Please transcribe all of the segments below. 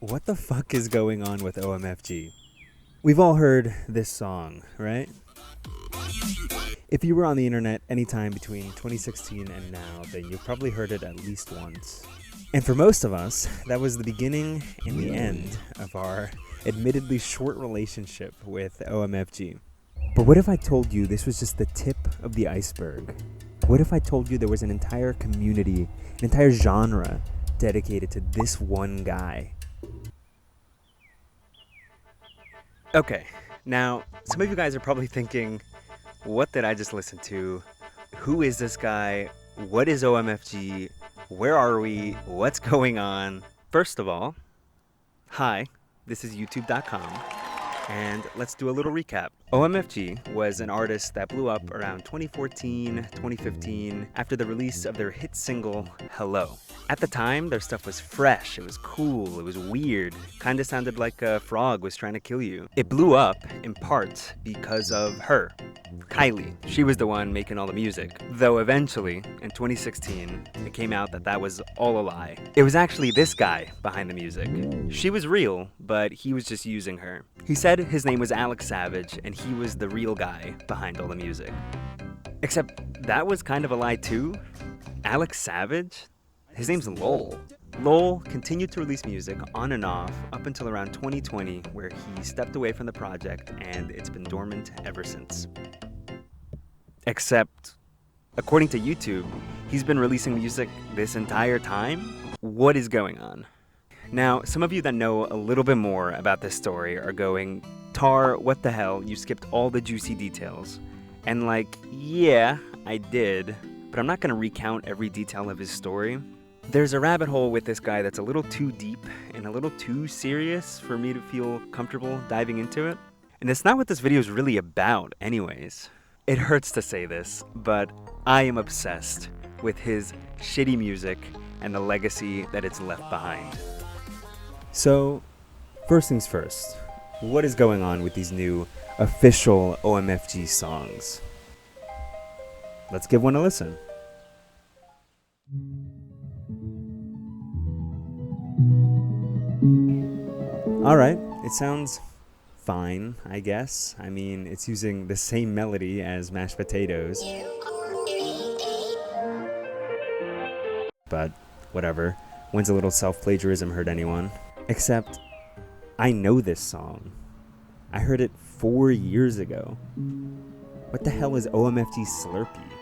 What the fuck is going on with OMFG? We've all heard this song, right? If you were on the internet anytime between 2016 and now, then you've probably heard it at least once. And for most of us, that was the beginning and the end of our admittedly short relationship with OMFG. But what if I told you this was just the tip of the iceberg? What if I told you there was an entire community, an entire genre dedicated to this one guy? Okay, now some of you guys are probably thinking, what did I just listen to? Who is this guy? What is OMFG? Where are we? What's going on? First of all, hi, this is youtube.com, and let's do a little recap. OMFG was an artist that blew up around 2014, 2015 after the release of their hit single, Hello. At the time, their stuff was fresh, it was cool, it was weird, kinda sounded like a frog was trying to kill you. It blew up, in part, because of her, Kylie. She was the one making all the music. Though eventually, in 2016, it came out that that was all a lie. It was actually this guy behind the music. She was real, but he was just using her. He said his name was Alex Savage, and he was the real guy behind all the music. Except that was kind of a lie too. Alex Savage? His name's Loell. Loell continued to release music on and off up until around 2020, where he stepped away from the project and it's been dormant ever since. Except, according to YouTube, he's been releasing music this entire time? What is going on? Now, some of you that know a little bit more about this story are going, Tar, what the hell, you skipped all the juicy details. And like, yeah, I did, but I'm not gonna recount every detail of his story. There's a rabbit hole with this guy that's a little too deep and a little too serious for me to feel comfortable diving into it. And it's not what this video is really about anyways. It hurts to say this, but I am obsessed with his shitty music and the legacy that it's left behind. So, first things first, what is going on with these new official OMFG songs? Let's give one a listen. Alright, it sounds fine, I guess. I mean, it's using the same melody as Mashed Potatoes. But whatever. When's a little self-plagiarism hurt anyone? Except, I know this song. I heard it 4 years ago. What the hell is OMFG Slurpee?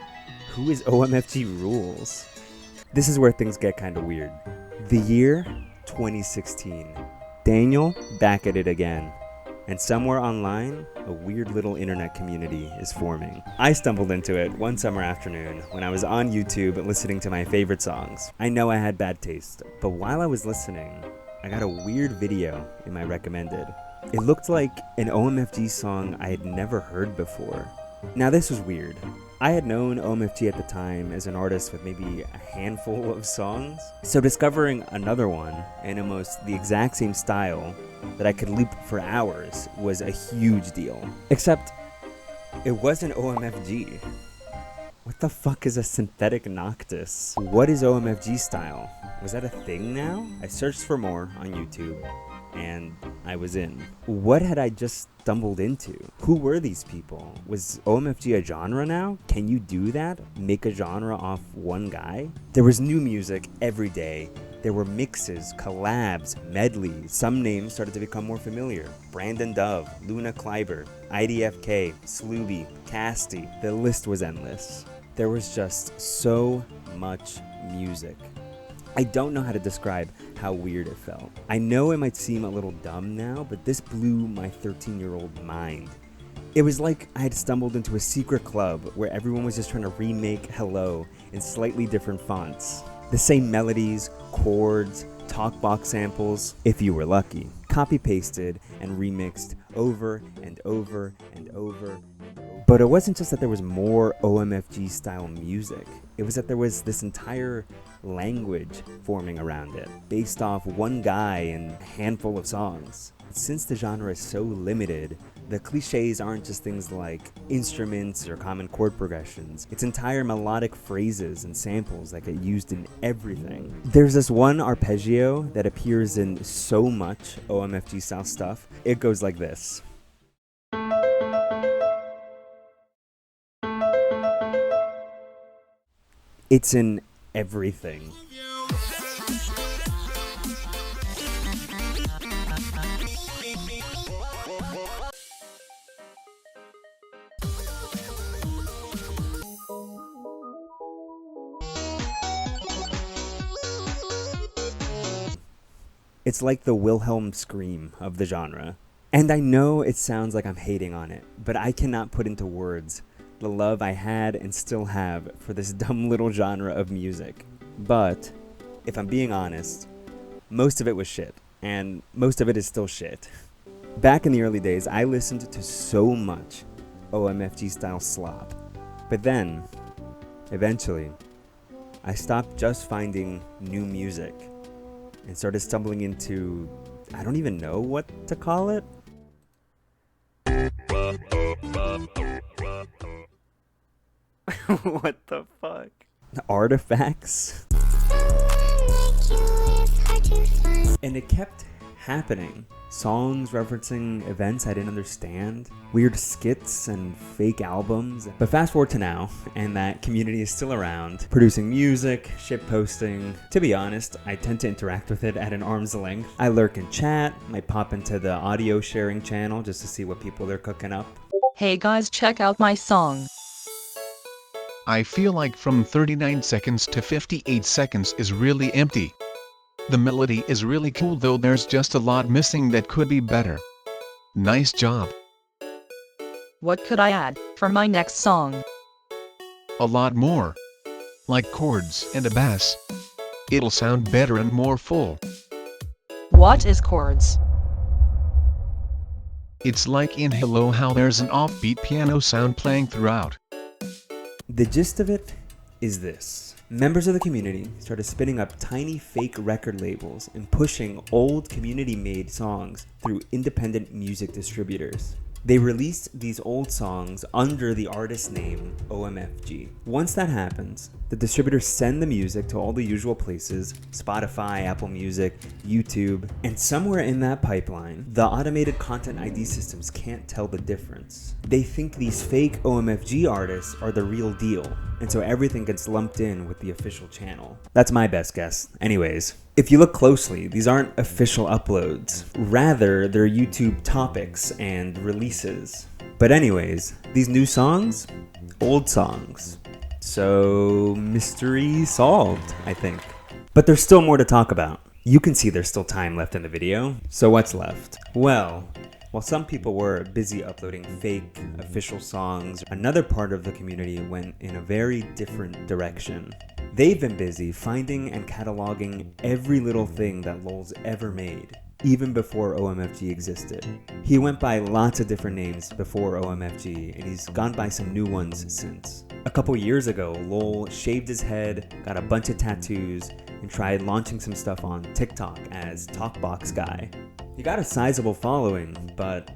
Who is OMFG Rules? This is where things get kind of weird. The year 2016. Daniel back at it again. And somewhere online, a weird little internet community is forming. I stumbled into it one summer afternoon when I was on YouTube listening to my favorite songs. I know I had bad taste, but while I was listening, I got a weird video in my recommended. It looked like an OMFG song I had never heard before. Now this was weird. I had known OMFG at the time as an artist with maybe a handful of songs, so discovering another one in almost the exact same style that I could loop for hours was a huge deal. Except, it wasn't OMFG. What the fuck is a synthetic noctis? What is OMFG style? Was that a thing now? I searched for more on YouTube, and I was in. What had I just stumbled into? Who were these people? Was OMFG a genre now? Can you do that? Make a genre off one guy? There was new music every day. There were mixes, collabs, medleys. Some names started to become more familiar. Brandon Dove, Luna Kleiber, IDFK, Slooby, Casty. The list was endless. There was just so much music. I don't know how to describe how weird it felt. I know it might seem a little dumb now, but this blew my 13-year-old mind. It was like I had stumbled into a secret club where everyone was just trying to remake Hello in slightly different fonts. The same melodies, chords, talkbox samples, if you were lucky. Copy-pasted and remixed over and over and over. But it wasn't just that there was more OMFG style music. It was that there was this entire language forming around it, based off one guy and a handful of songs. Since the genre is so limited, the cliches aren't just things like instruments or common chord progressions. It's entire melodic phrases and samples that get used in everything. There's this one arpeggio that appears in so much OMFG style stuff. It goes like this. It's in everything. It's like the Wilhelm scream of the genre. And I know it sounds like I'm hating on it, but I cannot put into words the love I had and still have for this dumb little genre of music. But, if I'm being honest, most of it was shit, and most of it is still shit. Back in the early days, I listened to so much OMFG style slop. But then, eventually, I stopped just finding new music and started stumbling into, I don't even know what to call it. What the fuck? Artifacts? And it kept happening. Songs referencing events I didn't understand, weird skits and fake albums. But fast forward to now, and that community is still around, producing music, shitposting. To be honest, I tend to interact with it at an arm's length. I lurk in chat, might pop into the audio sharing channel just to see what people are cooking up. Hey guys, check out my song. I feel like from 39 seconds to 58 seconds is really empty. The melody is really cool, though there's just a lot missing that could be better. Nice job. What could I add for my next song? A lot more. Like chords and a bass. It'll sound better and more full. What is chords? It's like in Hello how there's an offbeat piano sound playing throughout. The gist of it is this. Members of the community started spinning up tiny fake record labels and pushing old community-made songs through independent music distributors. They released these old songs under the artist name OMFG. Once that happens, the distributors send the music to all the usual places, Spotify, Apple Music, YouTube, and somewhere in that pipeline, the automated content ID systems can't tell the difference. They think these fake OMFG artists are the real deal, and so everything gets lumped in with the official channel. That's my best guess. Anyways, if you look closely, these aren't official uploads. Rather, they're YouTube topics and releases. But anyways, these new songs, old songs. So, mystery solved, I think. But there's still more to talk about. You can see there's still time left in the video. So what's left? Well, while some people were busy uploading fake, official songs, another part of the community went in a very different direction. They've been busy finding and cataloging every little thing that Loell's ever made, even before OMFG existed. He went by lots of different names before OMFG, and he's gone by some new ones since. A couple years ago, Loell shaved his head, got a bunch of tattoos, and tried launching some stuff on TikTok as Talkbox Guy. He got a sizable following, but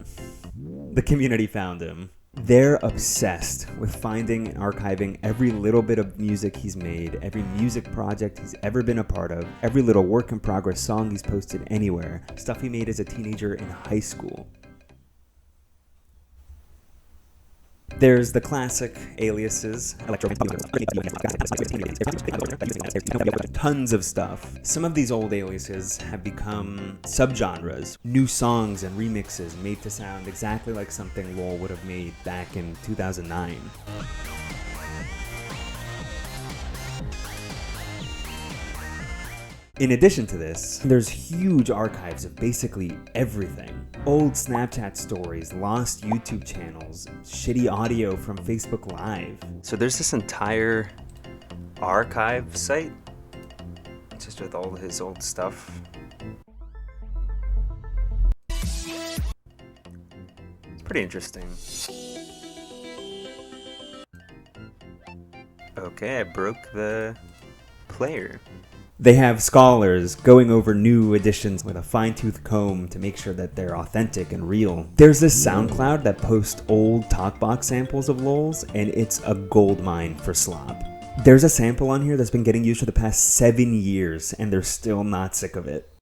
the community found him. They're obsessed with finding and archiving every little bit of music he's made, every music project he's ever been a part of, every little work in progress song he's posted anywhere, stuff he made as a teenager in high school. There's the classic aliases, tons of stuff. Some of these old aliases have become subgenres, new songs and remixes made to sound exactly like something Loell would have made back in 2009. In addition to this, there's huge archives of basically everything. Old Snapchat stories, lost YouTube channels, shitty audio from Facebook Live. So there's this entire archive site, just with all his old stuff. It's pretty interesting. Okay, I broke the player. They have scholars going over new editions with a fine-tooth comb to make sure that they're authentic and real. There's this SoundCloud that posts old talkbox samples of Loell's, and it's a gold mine for slop. There's a sample on here that's been getting used for the past 7 years, and they're still not sick of it.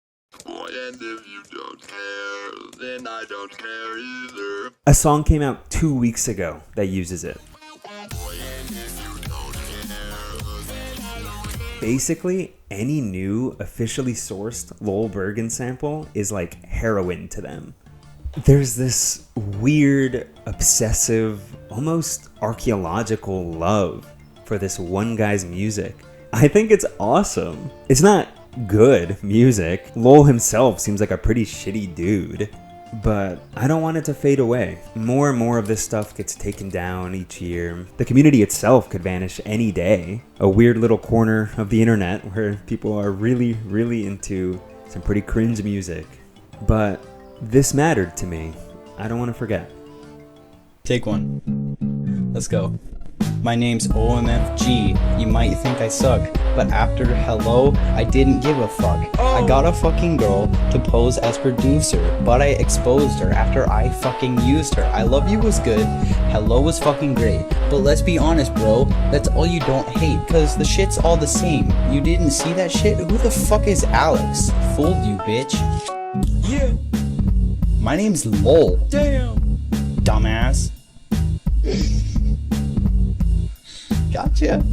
And if you don't care, then I don't care either. A song came out 2 weeks ago that uses it. Basically, any new, officially sourced Loell Bergen sample is like heroin to them. There's this weird, obsessive, almost archaeological love for this one guy's music. I think it's awesome. It's not good music. Loell himself seems like a pretty shitty dude. But I don't want it to fade away. More and more of this stuff gets taken down each year. The community itself could vanish any day. A weird little corner of the internet where people are really, really into some pretty cringe music. But this mattered to me. I don't want to forget. Take one. Let's go. My name's OMFG. You might think I suck, but after Hello, I didn't give a fuck. I got a fucking girl to pose as producer, but I exposed her after I fucking used her. I Love You was good, Hello was fucking great, but let's be honest, bro, that's all you don't hate, cause the shit's all the same. You didn't see that shit? Who the fuck is Alex? Fooled you, bitch. Yeah. My name's Loell. Damn. Dumbass. Gotcha.